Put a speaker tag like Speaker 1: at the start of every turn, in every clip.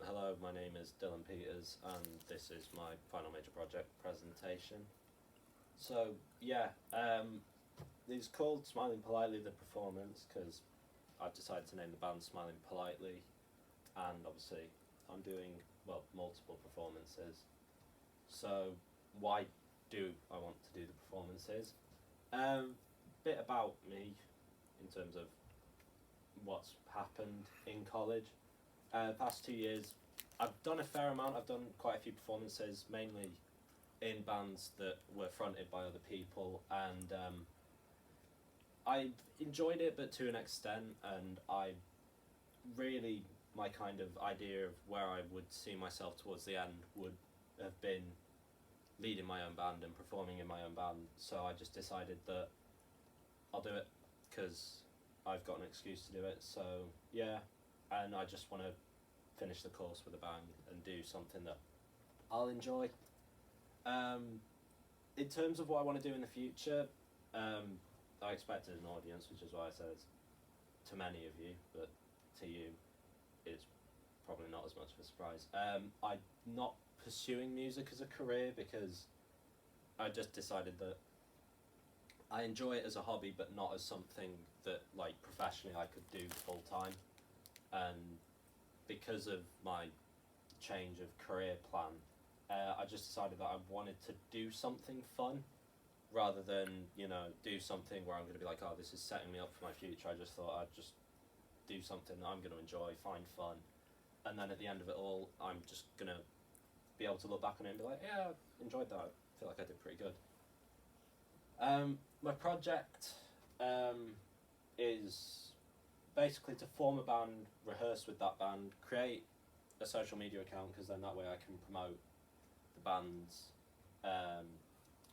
Speaker 1: Hello, my name is Dylan Peters, and this is my final major project presentation. So, yeah, it's called Smiling Politely the Performance because I've decided to name the band Smiling Politely, and obviously I'm doing, well, multiple performances. So, why do I want to do the performances? Bit about me in terms of what's happened in college. Past 2 years, I've done a fair amount. I've done quite a few performances, mainly in bands that were fronted by other people, and I enjoyed it, but to an extent. And I really, my kind of idea of where I would see myself towards the end would have been leading my own band and performing in my own band. So I just decided that I'll do it because I've got an excuse to do it. So yeah, and I just want to finish the course with a bang and do something that I'll enjoy. In terms of what I want to do in the future, I expected an audience, which is why I said it's to many of you, but to you, it's probably not as much of a surprise. I'm not pursuing music as a career because I just decided that I enjoy it as a hobby, but not as something that, like, professionally I could do full time. And because of my change of career plan, I just decided that I wanted to do something fun rather than, do something where I'm going to be like, oh, this is setting me up for my future. I just thought I'd just do something that I'm going to enjoy, find fun, and then at the end of it all, I'm just going to be able to look back on it and be like, yeah, I enjoyed that. I feel like I did pretty good. My project is basically to form a band, rehearse with that band, create a social media account, because then that way I can promote the band's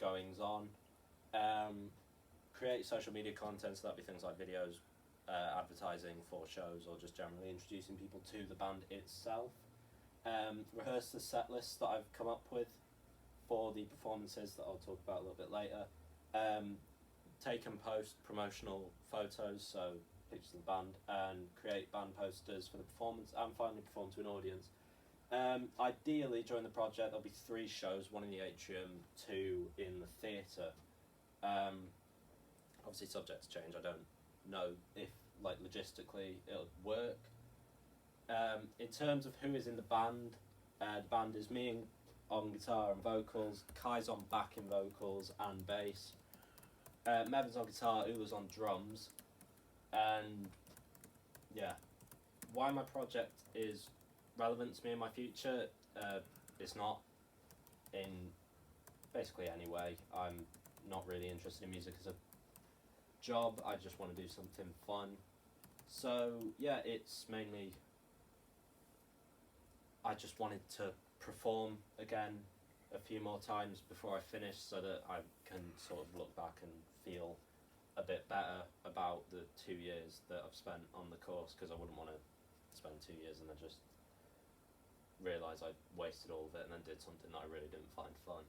Speaker 1: goings on, create social media content, so that'd be things like videos, advertising for shows, or just generally introducing people to the band itself, rehearse the set list that I've come up with for the performances that I'll talk about a little bit later, take and post promotional photos, so pictures of the band, and create band posters for the performance, and finally perform to an audience. Ideally, during the project, there'll be 3 shows, 1 in the atrium, 2 in the theatre. Obviously, subject to change. I don't know if, like, logistically it'll work. In terms of who is in the band is me on guitar and vocals, Kai's on backing vocals and bass, Mevin's on guitar, Ula's on drums, and yeah. Why my project is relevant to me in my future, it's not in basically any way. I'm not really interested in music as a job. I just want to do something fun. So yeah, it's mainly I just wanted to perform again a few more times before I finish, so that I can sort of look back and feel a bit better about the 2 years that I've spent on the course, because I wouldn't want to spend 2 years and then just realise I wasted all of it and then did something that I really didn't find fun.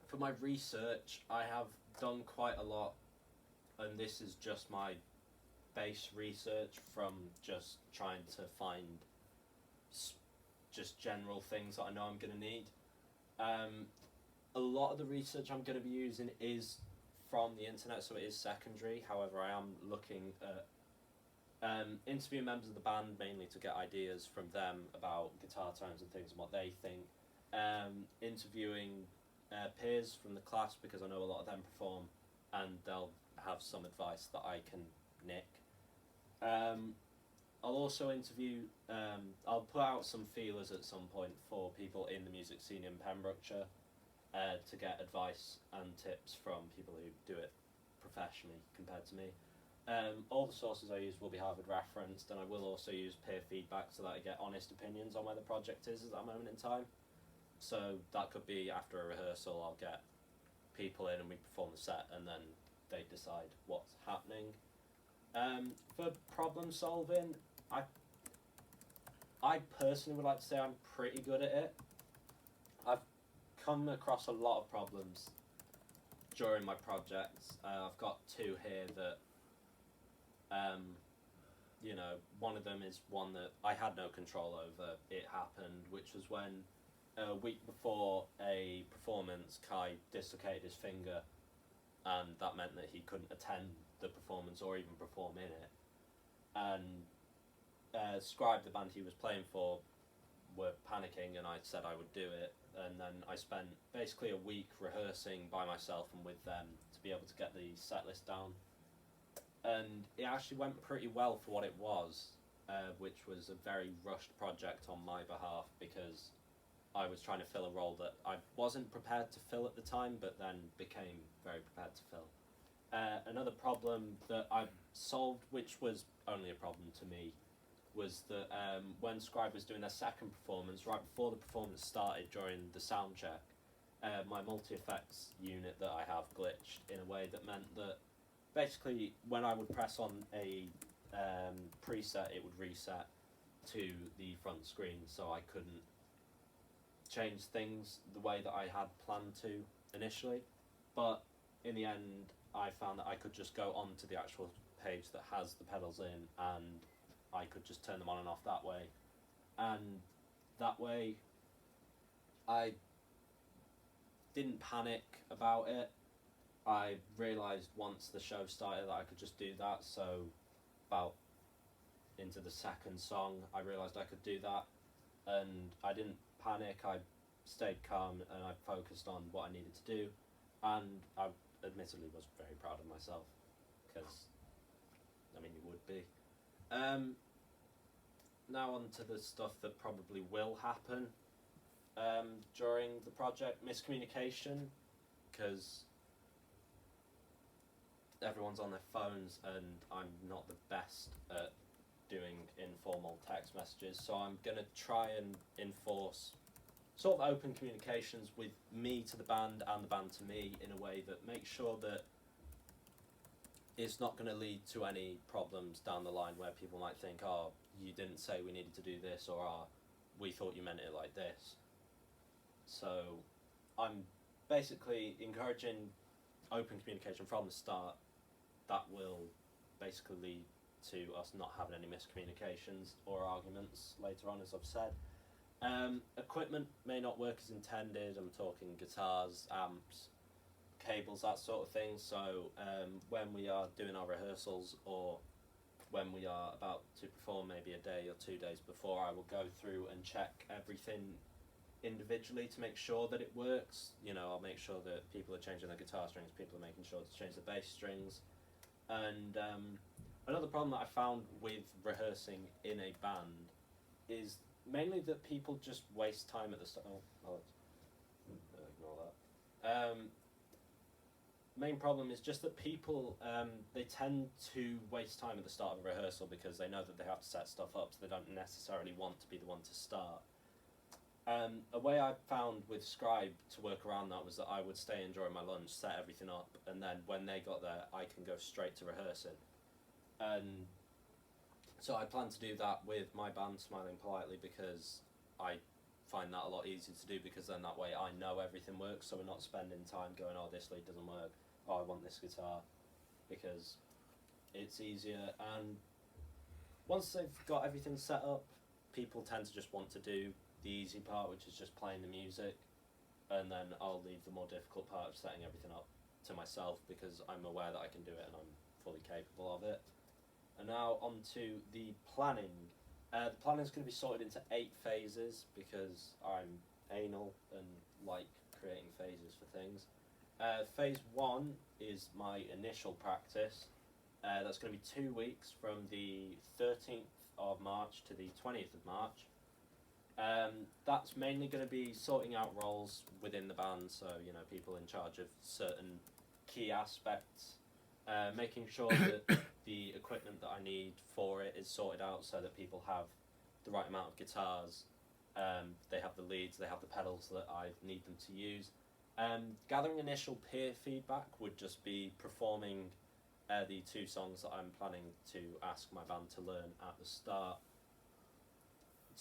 Speaker 1: For my research, I have done quite a lot, and this is just my base research from just trying to find just general things that I know I'm going to need. A lot of the research I'm going to be using is from the internet, so it is secondary. However, I am looking at interviewing members of the band, mainly to get ideas from them about guitar tones and things and what they think. Interviewing peers from the class, because I know a lot of them perform and they'll have some advice that I can nick. I'll also interview, I'll put out some feelers at some point for people in the music scene in Pembrokeshire to get advice and tips from people who do it professionally compared to me. All the sources I use will be Harvard referenced, and I will also use peer feedback so that I get honest opinions on where the project is at that moment in time. So that could be after a rehearsal, I'll get people in and we perform the set, and then they decide what's happening. For problem solving, I personally would like to say I'm pretty good at it. I've come across a lot of problems during my projects. I've got 2 here that you know, one of them is one that I had no control over. It happened, which was when a week before a performance, Kai dislocated his finger, and that meant that he couldn't attend the performance or even perform in it. And Scribe, the band he was playing for, were panicking, and I said I would do it. And then I spent basically a week rehearsing by myself and with them to be able to get the set list down. And it actually went pretty well for what it was, which was a very rushed project on my behalf because I was trying to fill a role that I wasn't prepared to fill at the time, but then became very prepared to fill. Another problem that I solved, which was only a problem to me, was that when Scribe was doing their second performance, right before the performance started during the sound check, my multi-effects unit that I have glitched in a way that meant that basically when I would press on a preset, it would reset to the front screen, so I couldn't change things the way that I had planned to initially. But in the end, I found that I could just go onto the actual page that has the pedals in, and I could just turn them on and off that way. And that way, I didn't panic about it. I realised once the show started that I could just do that, so about into the second song, I realised I could do that, and I didn't panic. I stayed calm and I focused on what I needed to do, and I admittedly was very proud of myself, because, I mean, you would be. Now on to the stuff that probably will happen during the project. Miscommunication, because everyone's on their phones and I'm not the best at doing informal text messages, so I'm going to try and enforce sort of open communications with me to the band and the band to me in a way that makes sure that it's not going to lead to any problems down the line where people might think, oh, you didn't say we needed to do this, or oh, we thought you meant it like this. So I'm basically encouraging open communication from the start. That will basically lead to us not having any miscommunications or arguments later on, as I've said. Equipment may not work as intended. I'm talking guitars, amps, cables, that sort of thing. So when we are doing our rehearsals, or when we are about to perform maybe a day or 2 days before, I will go through and check everything individually to make sure that it works. You know, I'll make sure that people are changing their guitar strings, people are making sure to change the bass strings. And another problem that I found with rehearsing in a band is mainly that people just waste time at the start. Ignore that. Main problem is just that people, they tend to waste time at the start of a rehearsal because they know that they have to set stuff up, so they don't necessarily want to be the one to start. A way I found with Scribe to work around that was that I would stay in during my lunch, set everything up, and then when they got there, I can go straight to rehearsing. And so I plan to do that with my band, Smiling Politely, because I find that a lot easier to do, because then that way I know everything works, so we're not spending time going, oh, this lead doesn't work, oh, I want this guitar, because it's easier. And once they've got everything set up, people tend to just want to do the easy part, which is just playing the music, and then I'll leave the more difficult part of setting everything up to myself, because I'm aware that I can do it and I'm fully capable of it. And now on to the planning. The planning is going to be sorted into 8 phases, because I'm anal and like creating phases for things. Phase 1 is my initial practice. That's going to be 2 weeks, from the 13th of March to the 20th of March. That's mainly going to be sorting out roles within the band, so, you know, people in charge of certain key aspects, making sure that the equipment that I need for it is sorted out so that people have the right amount of guitars, they have the leads, they have the pedals that I need them to use. Gathering initial peer feedback would just be performing the 2 songs that I'm planning to ask my band to learn at the start,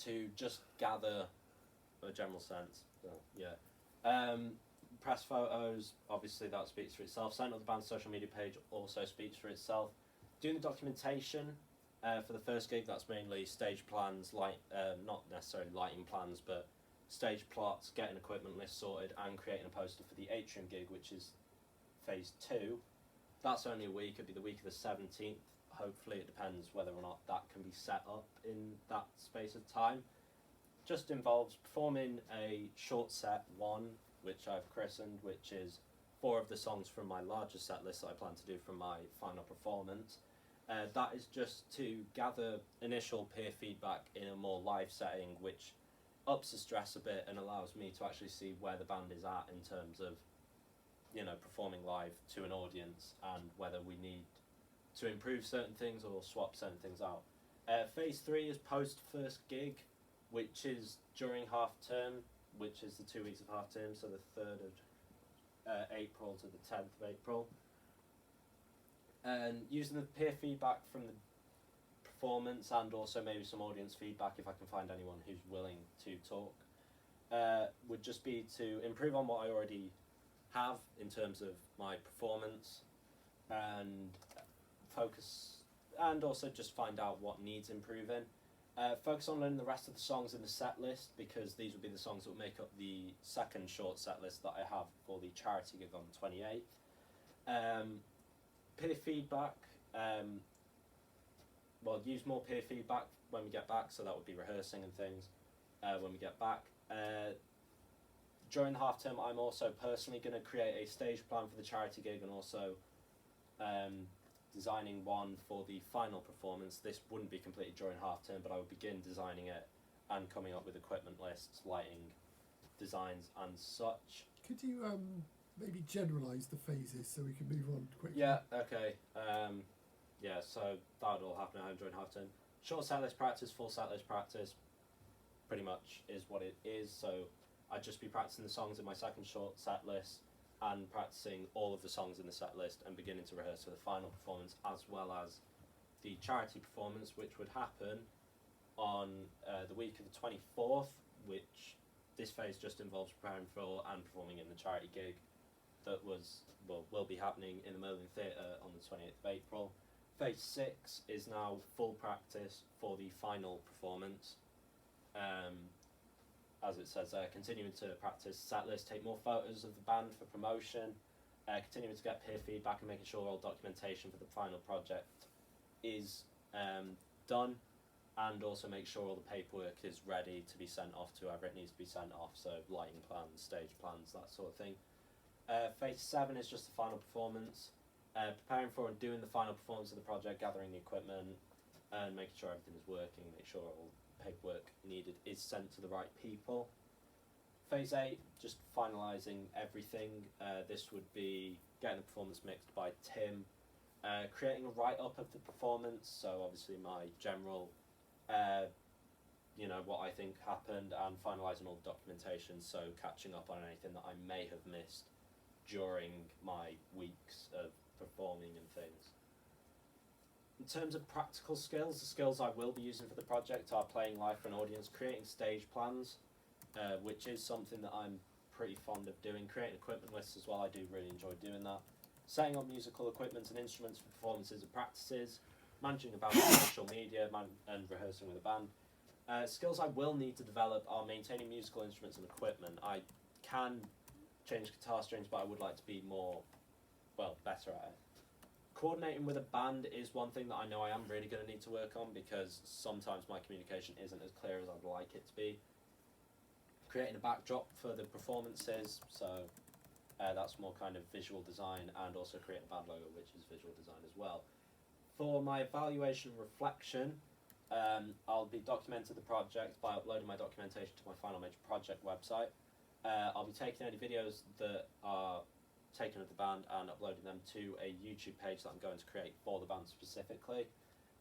Speaker 1: to just gather a general sense. So, yeah. Press photos, obviously that speaks for itself. Setting up the band's social media page also speaks for itself. Doing the documentation, For the first gig, that's mainly stage plans, not necessarily lighting plans, but stage plots, getting equipment list sorted, and creating a poster for the atrium gig, which is phase 2. That's only a week. It'll be the week of the 17th. Hopefully, it depends whether or not that can be set up in that space of time. Just involves performing a short set 1, which I've christened, which is 4 of the songs from my larger set list that I plan to do from my final performance. That is just to gather initial peer feedback in a more live setting, which ups the stress a bit and allows me to actually see where the band is at in terms of, performing live to an audience and whether we need to improve certain things or swap certain things out. Phase 3 is post first gig, which is during half term, which is the 2 weeks of half term, so the 3rd of April to the 10th of April. And using the peer feedback from the performance and also maybe some audience feedback, if I can find anyone who's willing to talk, would just be to improve on what I already have in terms of my performance and focus, and also just find out what needs improving. Focus on learning the rest of the songs in the set list, because these would be the songs that would make up the second short set list that I have for the charity gig on the 28th. Peer feedback, use more peer feedback when we get back, so that would be rehearsing and things when we get back. During the half term, I'm also personally going to create a stage plan for the charity gig and also designing one for the final performance. This wouldn't be completed during half term, but I would begin designing it and coming up with equipment lists, lighting, designs and such.
Speaker 2: Could you maybe generalise the phases so we can move on quickly?
Speaker 1: Yeah, okay. So that would all happen at home during half term. Short set list practice, full set list practice, pretty much is what it is. So I'd just be practicing the songs in my second short set list and practicing all of the songs in the set list and beginning to rehearse for the final performance, as well as the charity performance, which would happen on the week of the 24th, which this phase just involves preparing for and performing in the charity gig that will be happening in the Merlin Theatre on the 28th of April. Phase 6 is now full practice for the final performance. As it says there, continuing to practice set list, take more photos of the band for promotion, continuing to get peer feedback and making sure all documentation for the final project is done, and also make sure all the paperwork is ready to be sent off to whoever it needs to be sent off, so lighting plans, stage plans, that sort of thing. Phase 7 is just the final performance, preparing for and doing the final performance of the project, gathering the equipment and making sure everything is working, make sure all paperwork needed is sent to the right people. Phase 8, just finalising everything. This would be getting the performance mixed by Tim, creating a write-up of the performance, so obviously my general, what I think happened, and finalising all the documentation, so catching up on anything that I may have missed during my weeks of performing and things. In terms of practical skills, the skills I will be using for the project are playing live for an audience, creating stage plans, which is something that I'm pretty fond of doing, creating equipment lists as well, I do really enjoy doing that, setting up musical equipment and instruments for performances and practices, managing about social media and rehearsing with a band. Skills I will need to develop are maintaining musical instruments and equipment. I can change guitar strings, but I would like to be better at it. Coordinating with a band is one thing that I know I am really going to need to work on, because sometimes my communication isn't as clear as I'd like it to be. Creating a backdrop for the performances, so that's more kind of visual design, and also creating a band logo, which is visual design as well. For my evaluation and reflection, I'll be documenting the project by uploading my documentation to my Final Major Project website. I'll be taking any videos that are taken of the band and uploading them to a YouTube page that I'm going to create for the band specifically.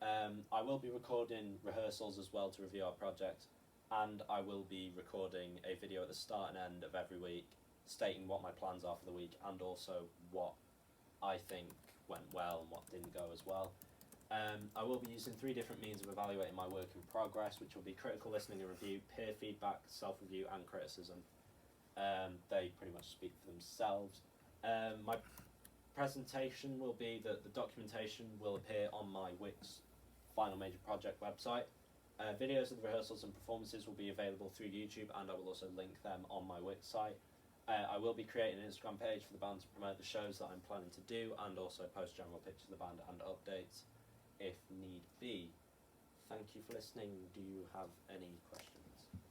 Speaker 1: I will be recording rehearsals as well to review our project, and I will be recording a video at the start and end of every week stating what my plans are for the week, and also what I think went well and what didn't go as well. I will be using 3 different means of evaluating my work in progress, which will be critical listening and review, peer feedback, self-review and criticism. They pretty much speak for themselves. My presentation will be that the documentation will appear on my Wix Final Major Project website. Videos of the rehearsals and performances will be available through YouTube, and I will also link them on my Wix site. I will be creating an Instagram page for the band to promote the shows that I'm planning to do, and also post general pictures of the band and updates if need be. Thank you for listening. Do you have any questions?